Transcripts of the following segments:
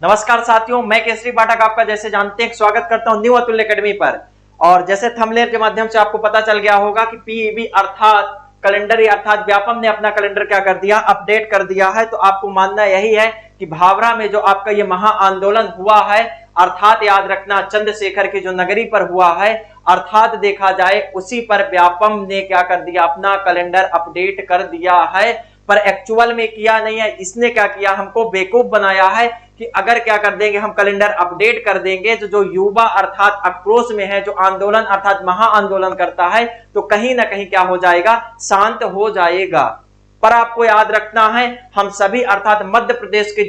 नमस्कार साथियों, मैं केसरी पाठक आपका जैसे जानते हैं स्वागत करता हूं न्यू अतुल्य एकेडमी पर। और जैसे थंबनेल के माध्यम से आपको पता चल गया होगा कि पीईबी अर्थात कैलेंडर अर्थात व्यापम ने अपना कैलेंडर क्या कर दिया, अपडेट कर दिया है। तो आपको मानना यही है कि भावरा में जो आपका ये महा आंदोलन हुआ है, अर्थात याद रखना चंद्रशेखर की जो नगरी पर हुआ है, अर्थात देखा जाए उसी पर व्यापम ने क्या कर दिया, अपना कैलेंडर अपडेट कर दिया है। पर एक्चुअल में किया नहीं है, इसने क्या किया, हमको बेवकूफ बनाया है कि अगर क्या कर देंगे हम कैलेंडर अपडेट कर देंगे तो जो युवा अर्थात आक्रोश में है, जो आंदोलन अर्थात महा आंदोलन करता है, तो कहीं ना कहीं क्या हो जाएगा, शांत हो जाएगा। पर आपको याद रखना है, हम सभी अर्थात मध्य प्रदेश के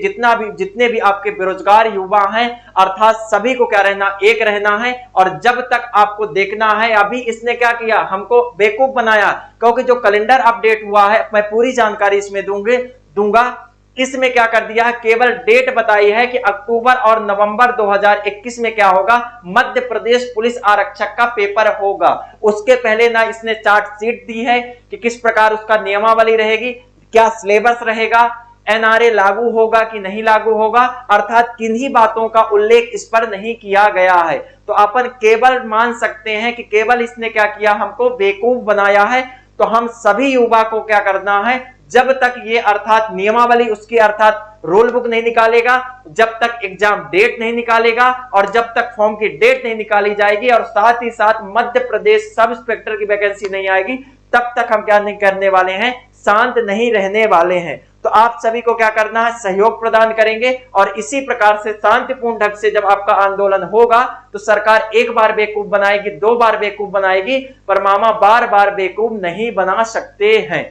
जितने भी आपके बेरोजगार युवा हैं, अर्थात सभी को क्या रहना, एक रहना है। और जब तक आपको देखना है, अभी इसने क्या किया, हमको बेवकूफ बनाया, क्योंकि जो कैलेंडर अपडेट हुआ है मैं पूरी जानकारी इसमें दूंगा। इसमें क्या कर दिया है, केवल डेट बताई है कि अक्टूबर और नवंबर 2021 में क्या होगा, मध्य प्रदेश पुलिस आरक्षक का पेपर होगा। उसके पहले ना इसने चार्ट शीट दी है कि किस प्रकार उसका नियमावली रहेगी, क्या सिलेबस रहेगा, एनआरए लागू होगा कि नहीं लागू होगा, अर्थात किन्हीं बातों का उल्लेख इस पर नहीं किया गया है। तो अपन केवल मान सकते हैं कि केवल इसने क्या किया, हमको बेवकूफ बनाया है। तो हम सभी युवा को क्या करना है, जब तक ये अर्थात नियमावली उसकी अर्थात रोल बुक नहीं निकालेगा, जब तक एग्जाम डेट नहीं निकालेगा, और जब तक फॉर्म की डेट नहीं निकाली जाएगी, और साथ ही साथ मध्य प्रदेश सब इंस्पेक्टर की वैकेंसी नहीं आएगी, तब तक हम क्या नहीं करने वाले हैं, शांत नहीं रहने वाले हैं। तो आप सभी को क्या करना है, सहयोग प्रदान करेंगे। और इसी प्रकार से शांतिपूर्ण ढंग से जब आपका आंदोलन होगा तो सरकार एक बार बेवकूफ बनाएगी, दो बार बेवकूफ बनाएगी, पर मामा बार बार बेवकूफ नहीं बना सकते हैं।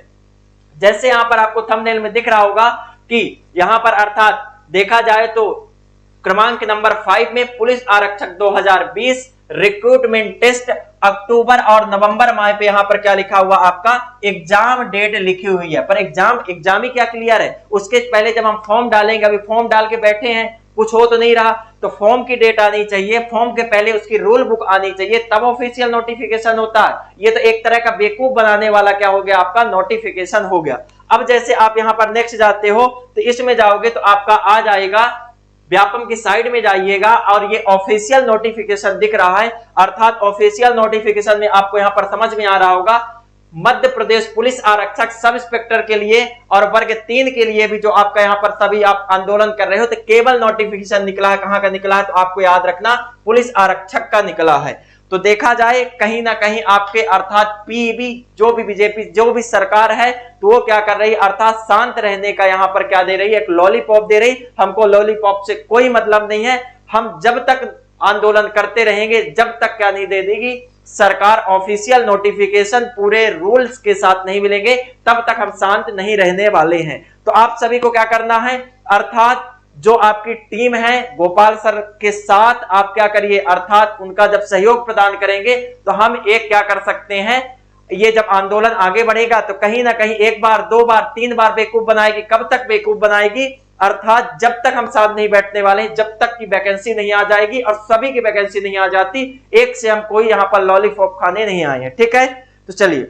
जैसे यहां पर आपको थंबनेल में दिख रहा होगा कि यहां पर अर्थात देखा जाए तो क्रमांक नंबर 5 में पुलिस आरक्षक 2020 रिक्रूटमेंट टेस्ट अक्टूबर और नवंबर माह पे यहां पर क्या लिखा हुआ, आपका एग्जाम डेट लिखी हुई है। पर एग्जाम ही क्या क्लियर है, उसके पहले जब हम फॉर्म डालेंगे, अभी फॉर्म डाल के बैठे हैं, कुछ हो तो नहीं रहा, तो फॉर्म की डेट आनी चाहिए, फॉर्म के पहले उसकी रूल बुक आनी चाहिए, तब ऑफिशियल नोटिफिकेशन होता है। ये तो एक तरह का बेवकूफ बनाने वाला क्या हो गया, आपका नोटिफिकेशन हो गया। अब जैसे आप यहां पर नेक्स्ट जाते हो तो इसमें जाओगे तो आपका आ जाएगा, व्यापम की साइड में जाइएगा और ये ऑफिशियल नोटिफिकेशन दिख रहा है। अर्थात ऑफिशियल नोटिफिकेशन में आपको यहां पर समझ में आ रहा होगा, मध्य प्रदेश पुलिस आरक्षक सब इंस्पेक्टर के लिए और वर्ग 3 के लिए भी जो आपका यहां पर सभी आप आंदोलन कर रहे हो, तो केवल नोटिफिकेशन निकला है, कहां का निकला है, तो आपको याद रखना पुलिस आरक्षक का निकला है। तो देखा जाए कहीं ना कहीं आपके अर्थात पीईबी जो भी बीजेपी जो भी सरकार है, तो वो क्या कर रही है, अर्थात शांत रहने का यहां पर क्या दे रही है, एक लॉलीपॉप दे रही। हमको लॉलीपॉप से कोई मतलब नहीं है, हम जब तक आंदोलन करते रहेंगे, जब तक क्या नहीं दे देगी सरकार ऑफिशियल नोटिफिकेशन पूरे रूल्स के साथ नहीं मिलेंगे, तब तक हम शांत नहीं रहने वाले हैं। तो आप सभी को क्या करना है, अर्थात जो आपकी टीम है गोपाल सर के साथ आप क्या करिए, अर्थात उनका जब सहयोग प्रदान करेंगे तो हम एक क्या कर सकते हैं, ये जब आंदोलन आगे बढ़ेगा तो कहीं ना कहीं एक बार, दो बार, 3 बार बेवकूफ बनाएगी। कब तक बेवकूफ बनाएगी, अर्थात जब तक हम साथ नहीं बैठने वाले, जब तक की वैकेंसी नहीं आ जाएगी, और सभी की वैकेंसी नहीं आ जाती, एक से हम कोई यहां पर लॉलीपॉप खाने नहीं आए हैं। ठीक है, तो चलिए,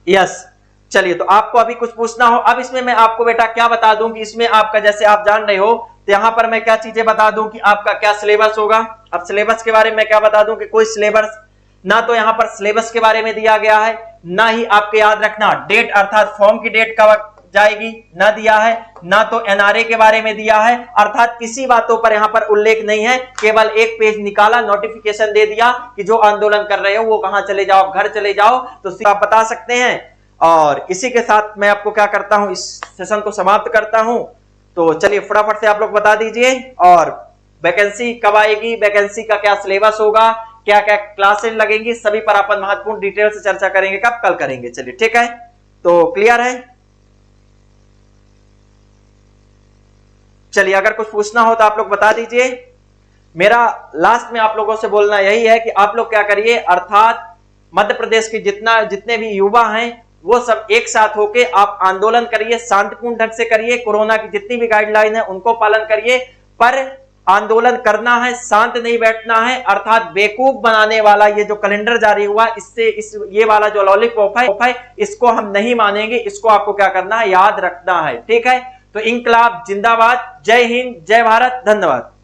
यस चलिए, तो आपको अभी कुछ पूछना हो, अब इसमें मैं आपको बेटा क्या बता दूं कि इसमें आपका जैसे आप जान रहे हो, तो यहां पर मैं क्या चीजें बता दूं कि आपका क्या सिलेबस होगा। अब सिलेबस के बारे में क्या बता दूं कि कोई सिलेबस ना तो यहां पर सिलेबस के बारे में दिया गया है, ना ही आपके याद रखना डेट अर्थात फॉर्म की डेट कब जाएगी ना दिया है, ना तो एनआरए के बारे में दिया है, अर्थात किसी बातों पर यहां पर उल्लेख नहीं है। केवल एक पेज निकाला, नोटिफिकेशन दे दिया कि जो आंदोलन कर रहे हो वो कहां चले जाओ, घर चले जाओ, तो आप बता सकते हैं। और इसी के साथ मैं आपको क्या करता हूं, इस सेशन को समाप्त करता हूं। तो चलिए फटाफट से आप लोग बता दीजिए, और वैकेंसी कब आएगी, वैकेंसी का क्या सिलेबस होगा, क्या क्या क्लासेस लगेंगी, सभी पर अपन महत्वपूर्ण डिटेल से चर्चा करेंगे। कब, कल करेंगे। चलिए ठीक है, तो क्लियर है। चलिए, अगर कुछ पूछना हो तो आप लोग बता दीजिए। मेरा लास्ट में आप लोगों से बोलना यही है कि आप लोग क्या करिए, अर्थात मध्य प्रदेश के जितने भी युवा हैं वो सब एक साथ होके आप आंदोलन करिए, शांतिपूर्ण ढंग से करिए, कोरोना की जितनी भी गाइडलाइन है उनको पालन करिए, पर आंदोलन करना है, शांत नहीं बैठना है। अर्थात बेवकूफ बनाने वाला ये जो कैलेंडर जारी हुआ, ये वाला जो लॉलीपॉप है इसको हम नहीं मानेंगे, इसको आपको क्या करना है, याद रखना है। ठीक है, तो इंकलाब जिंदाबाद। जय हिंद, जय भारत, धन्यवाद।